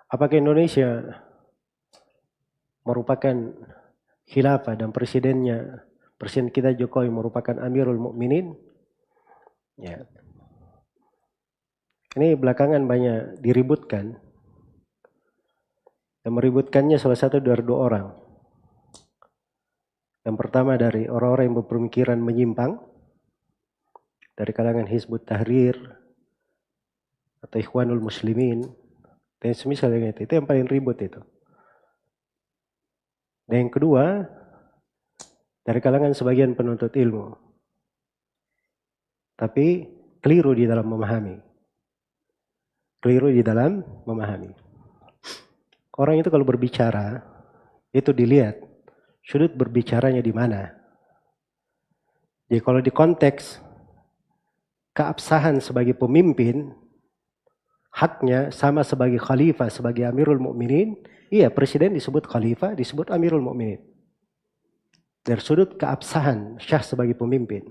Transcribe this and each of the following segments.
Apakah Indonesia merupakan khilafah dan presidennya, presiden kita Jokowi merupakan Amirul Mukminin? Ya. Ini belakangan banyak diributkan. Yang meributkannya salah satu dari dua orang. Yang pertama dari orang-orang yang berpemikiran menyimpang, dari kalangan Hizbut Tahrir atau Ikhwanul Muslimin, dan semisal dengan itu yang paling ribut itu. Dan yang kedua, dari kalangan sebagian penuntut ilmu. Tapi keliru di dalam memahami. Keliru di dalam memahami. Orang itu kalau berbicara, itu dilihat sudut berbicaranya di mana. Jadi kalau di konteks keabsahan sebagai pemimpin, haknya sama sebagai khalifah, sebagai Amirul Mukminin, iya presiden disebut khalifah, disebut Amirul Mukminin. Dari sudut keabsahan syah sebagai pemimpin.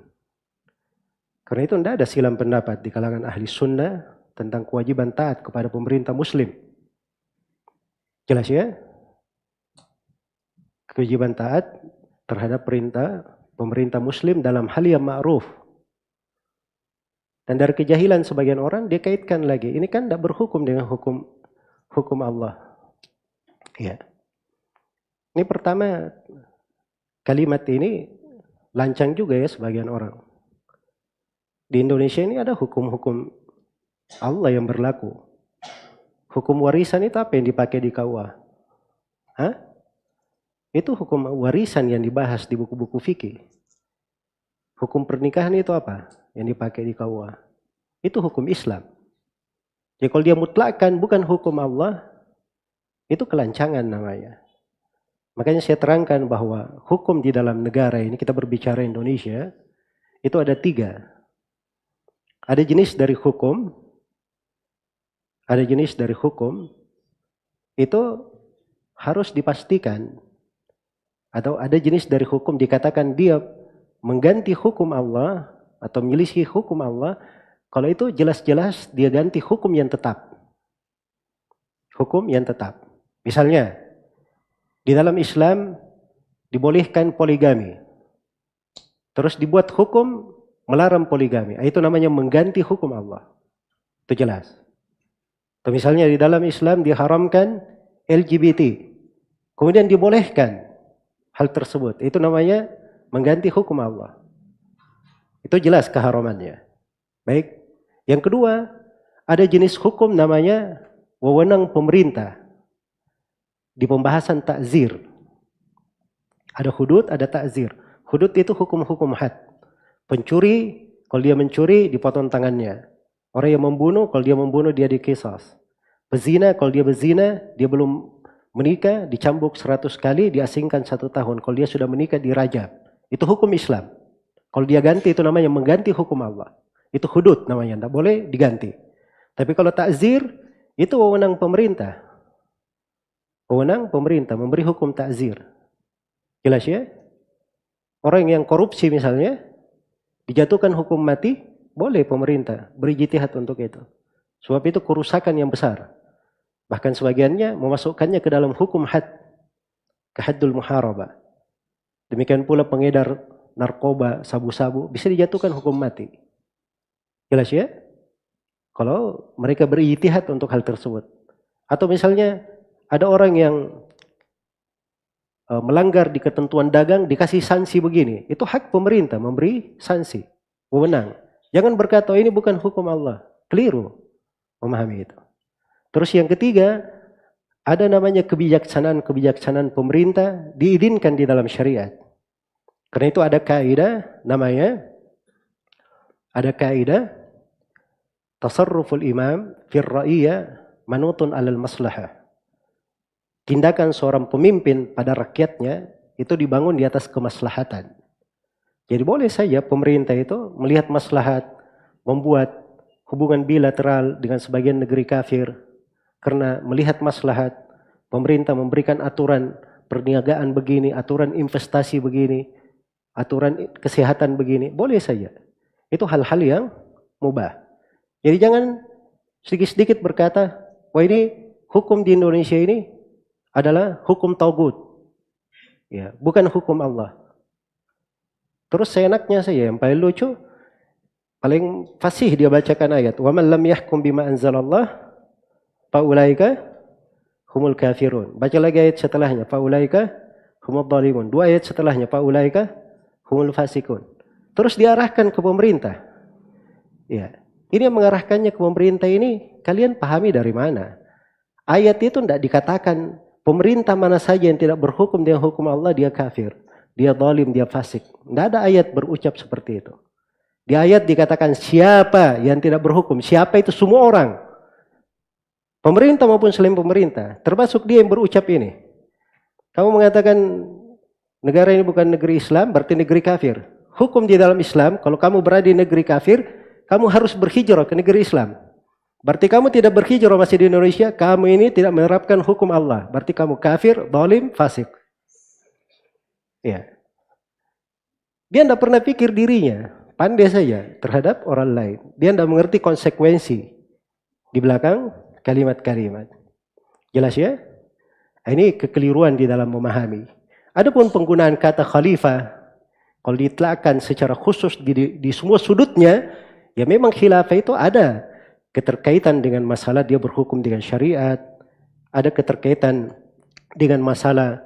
Karena itu tidak ada silang pendapat di kalangan ahli sunnah tentang kewajiban taat kepada pemerintah muslim. Jelas ya? Kewajiban taat terhadap perintah pemerintah muslim dalam hal yang ma'ruf. Dan dari kejahilan sebagian orang dia kaitkan lagi, ini kan tidak berhukum dengan hukum Allah. Ya. Ini pertama, kalimat ini lancang juga ya sebagian orang. Di Indonesia ini ada hukum-hukum Allah yang berlaku. Hukum warisan itu apa yang dipakai di KUA? Hah? Itu hukum warisan yang dibahas di buku-buku fikih. Hukum pernikahan itu apa yang dipakai di KUA? Itu hukum Islam. Jadi kalau dia mutlakkan bukan hukum Allah, itu kelancangan namanya. Makanya saya terangkan bahwa hukum di dalam negara ini, kita berbicara Indonesia, itu ada 3. Ada jenis dari hukum, itu harus dipastikan. Atau ada jenis dari hukum dikatakan dia mengganti hukum Allah atau menyelisih hukum Allah, kalau itu jelas-jelas dia ganti hukum yang tetap. Hukum yang tetap. Misalnya, di dalam Islam dibolehkan poligami. Terus dibuat hukum melarang poligami. Itu namanya mengganti hukum Allah. Itu jelas. Atau misalnya di dalam Islam diharamkan LGBT. Kemudian dibolehkan hal tersebut. Itu namanya mengganti hukum Allah. Itu jelas keharamannya. Baik. Yang kedua, ada jenis hukum namanya wewenang pemerintah. Di pembahasan takzir. Ada hudud, ada takzir. Hudud itu hukum-hukum had. Pencuri, kalau dia mencuri dipotong tangannya. Orang yang membunuh, kalau dia membunuh dia dikisas. Pezina, kalau dia berzina, dia belum menikah, dicambuk 100 kali, diasingkan 1 tahun. Kalau dia sudah menikah, dirajam. Itu hukum Islam. Kalau dia ganti, itu namanya mengganti hukum Allah. Itu hudud namanya, tidak boleh diganti. Tapi kalau takzir, itu wewenang pemerintah. Wewenang pemerintah, memberi hukum takzir. Jelas ya? Orang yang korupsi misalnya, dijatuhkan hukum mati, boleh pemerintah berijtihad untuk itu. Sebab itu kerusakan yang besar. Bahkan sebagiannya memasukkannya ke dalam hukum had. Ke haddul muharabah. Demikian pula pengedar narkoba, sabu-sabu, bisa dijatuhkan hukum mati. Jelas ya? Kalau mereka berijtihad untuk hal tersebut. Atau misalnya ada orang yang melanggar di ketentuan dagang, dikasih sanksi begini. Itu hak pemerintah memberi sanksi. Wewenang. Jangan berkata ini bukan hukum Allah. Keliru memahami itu. Terus yang ketiga, ada namanya kebijaksanaan pemerintah diizinkan di dalam syariat. Karena itu ada kaidah namanya, ada kaidah tasarruful imam fir ra'iyah manutun alal maslahah. Tindakan seorang pemimpin pada rakyatnya itu dibangun di atas kemaslahatan. Jadi boleh saja pemerintah itu melihat maslahat, membuat hubungan bilateral dengan sebagian negeri kafir. Karena melihat maslahat, pemerintah memberikan aturan perniagaan begini, aturan investasi begini, aturan kesehatan begini. Boleh saja. Itu hal-hal yang mubah. Jadi jangan sedikit-sedikit berkata, wah ini hukum di Indonesia ini adalah hukum tagut. Ya, bukan hukum Allah. Terus seenaknya saja, yang paling lucu, paling fasih dia bacakan ayat. Wa man lam yahkum bima anzalallah faulaika humul kafirun. Baca lagi ayat setelahnya. Faulaika humul dhalimun. Dua ayat setelahnya. Faulaika humul fasikun. Terus diarahkan ke pemerintah. Ya, ini yang mengarahkannya ke pemerintah ini, kalian pahami dari mana? Ayat itu tidak dikatakan pemerintah mana saja yang tidak berhukum dengan hukum Allah dia kafir, dia zalim, dia fasik. Tidak ada ayat berucap seperti itu. Di ayat dikatakan siapa yang tidak berhukum, siapa itu semua orang. Pemerintah maupun selain pemerintah, termasuk dia yang berucap ini. Kamu mengatakan negara ini bukan negeri Islam, berarti negeri kafir. Hukum di dalam Islam, kalau kamu berada di negeri kafir, kamu harus berhijrah ke negeri Islam. Berarti kamu tidak berhijrah masih di Indonesia, kamu ini tidak menerapkan hukum Allah. Berarti kamu kafir, zalim, fasik. Ya. Dia tidak pernah pikir dirinya, pandai saja terhadap orang lain. Dia tidak mengerti konsekuensi di belakang kalimat-kalimat. Jelas ya? Ini kekeliruan di dalam memahami. Adapun penggunaan kata khalifah, kalau ditlakkan secara khusus di semua sudutnya, ya memang khilafah itu ada keterkaitan dengan masalah dia berhukum dengan syariat, ada keterkaitan dengan masalah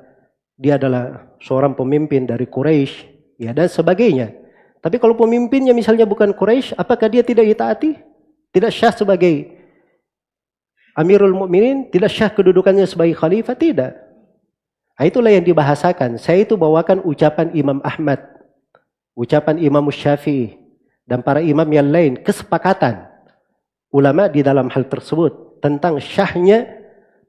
dia adalah seorang pemimpin dari Quraisy, ya dan sebagainya. Tapi kalau pemimpinnya misalnya bukan Quraisy, apakah dia tidak ditaati? Tidak syah sebagai Amirul Mukminin, tidak syah kedudukannya sebagai khalifah? Tidak. Nah, itulah yang dibahasakan. Saya itu bawakan ucapan Imam Ahmad, ucapan Imam Syafi'i, dan para imam yang lain, kesepakatan ulama di dalam hal tersebut tentang syahnya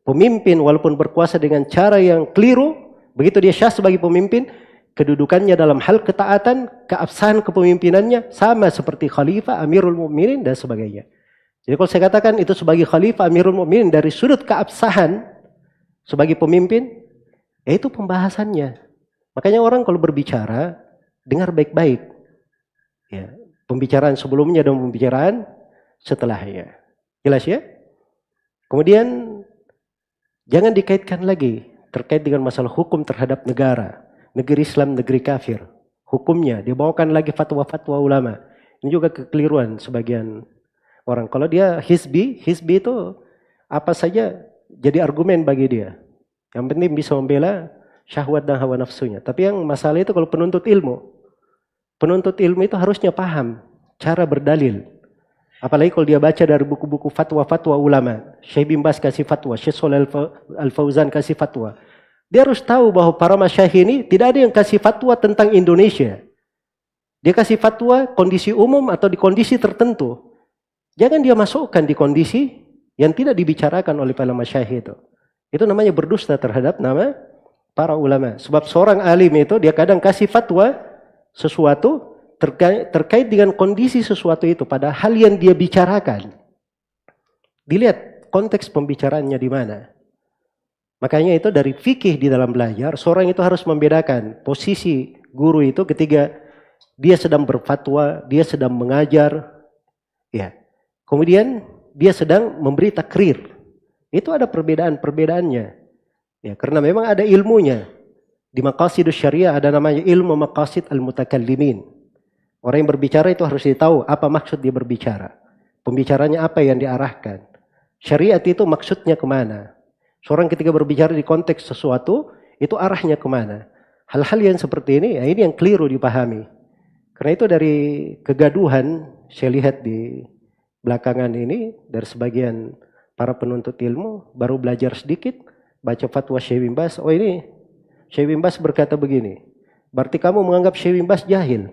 pemimpin walaupun berkuasa dengan cara yang keliru, begitu dia syah sebagai pemimpin, kedudukannya dalam hal ketaatan, keabsahan kepemimpinannya sama seperti khalifah, Amirul Mukminin dan sebagainya. Jadi kalau saya katakan itu sebagai khalifah, Amirul Mukminin dari sudut keabsahan sebagai pemimpin, ya itu pembahasannya. Makanya orang kalau berbicara dengar baik-baik. Ya, pembicaraan sebelumnya dan pembicaraan setelahnya. Jelas ya? Kemudian jangan dikaitkan lagi terkait dengan masalah hukum terhadap negara. Negeri Islam, negeri kafir. Hukumnya dibawakan lagi fatwa-fatwa ulama. Ini juga kekeliruan sebagian orang. Kalau dia hizbi itu apa saja jadi argumen bagi dia. Yang penting bisa membela syahwat dan hawa nafsunya. Tapi yang masalah itu kalau penuntut ilmu itu harusnya paham cara berdalil. Apalagi kalau dia baca dari buku-buku fatwa-fatwa ulama. Syekh bin Baz kasih fatwa, Syekh Shalih Al-Fauzan kasih fatwa. Dia harus tahu bahwa para masyayikh ini tidak ada yang kasih fatwa tentang Indonesia. Dia kasih fatwa kondisi umum atau di kondisi tertentu. Jangan dia masukkan di kondisi yang tidak dibicarakan oleh para masyayikh itu. Itu namanya berdusta terhadap nama para ulama. Sebab seorang alim itu dia kadang kasih fatwa sesuatu terkait dengan kondisi sesuatu itu pada hal yang dia bicarakan. Dilihat konteks pembicaraannya di mana. Makanya itu dari fikih di dalam belajar, seorang itu harus membedakan posisi guru itu ketika dia sedang berfatwa, dia sedang mengajar, ya. Kemudian dia sedang memberi takrir. Itu ada perbedaan-perbedaannya. Ya, karena memang ada ilmunya. Di maqasidus syariah ada namanya ilmu maqasid al-mutakallimin. Orang yang berbicara itu harus tahu apa maksud dia berbicara. Pembicaranya apa yang diarahkan. Syariat itu maksudnya kemana. Seorang ketika berbicara di konteks sesuatu, itu arahnya kemana. Hal-hal yang seperti ini, ya ini yang keliru dipahami. Karena itu dari kegaduhan, saya lihat di belakangan ini, dari sebagian para penuntut ilmu, baru belajar sedikit, baca fatwa Syekh bin Baz, oh ini, Syekh bin Baz berkata begini, berarti kamu menganggap Syekh bin Baz jahil.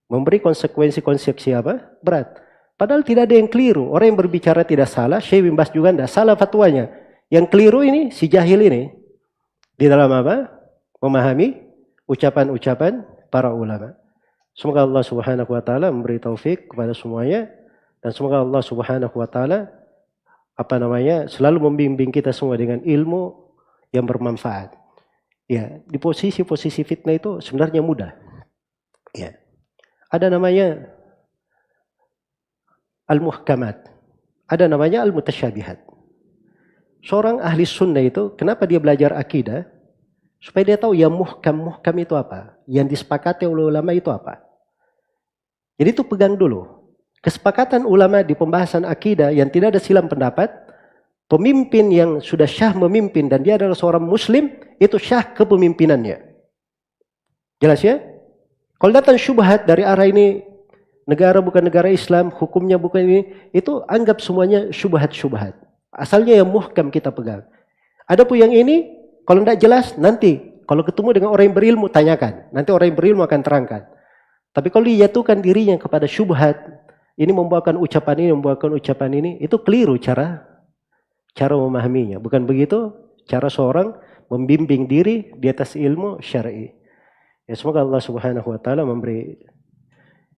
Memberi konsekuensi apa? Berat. Padahal tidak ada yang keliru. Orang yang berbicara tidak salah, Syekh bin Baz juga tidak salah fatwanya. Yang keliru ini, si jahil ini. Di dalam apa? Memahami ucapan-ucapan para ulama. Semoga Allah Subhanahu wa taala memberi taufik kepada semuanya dan semoga Allah Subhanahu wa taala selalu membimbing kita semua dengan ilmu yang bermanfaat. Ya, di posisi-posisi fitnah itu sebenarnya mudah. Ya. Ada namanya al-muhkamat. Ada namanya al-mutasyabihat. Seorang ahli sunnah itu, kenapa dia belajar akidah? Supaya dia tahu yang muhkam itu apa. Yang disepakati oleh ulama itu apa. Jadi itu pegang dulu. Kesepakatan ulama di pembahasan akidah yang tidak ada silang pendapat, pemimpin yang sudah syah memimpin dan dia adalah seorang muslim, itu syah kepemimpinannya. Jelas ya? Kalau datang syubhat dari arah ini, negara bukan negara Islam, hukumnya bukan ini, itu anggap semuanya syubhat-syubhat. Asalnya yang muhkam kita pegang. Adapun yang ini, kalau tidak jelas, nanti kalau ketemu dengan orang yang berilmu, tanyakan. Nanti orang yang berilmu akan terangkan. Tapi kalau dijatuhkan dirinya kepada syubhat, ini membawakan ucapan ini, membawakan ucapan ini, itu keliru cara memahaminya. Bukan begitu cara seorang membimbing diri di atas ilmu syar'i. Ya, semoga Allah Subhanahu wa taala memberi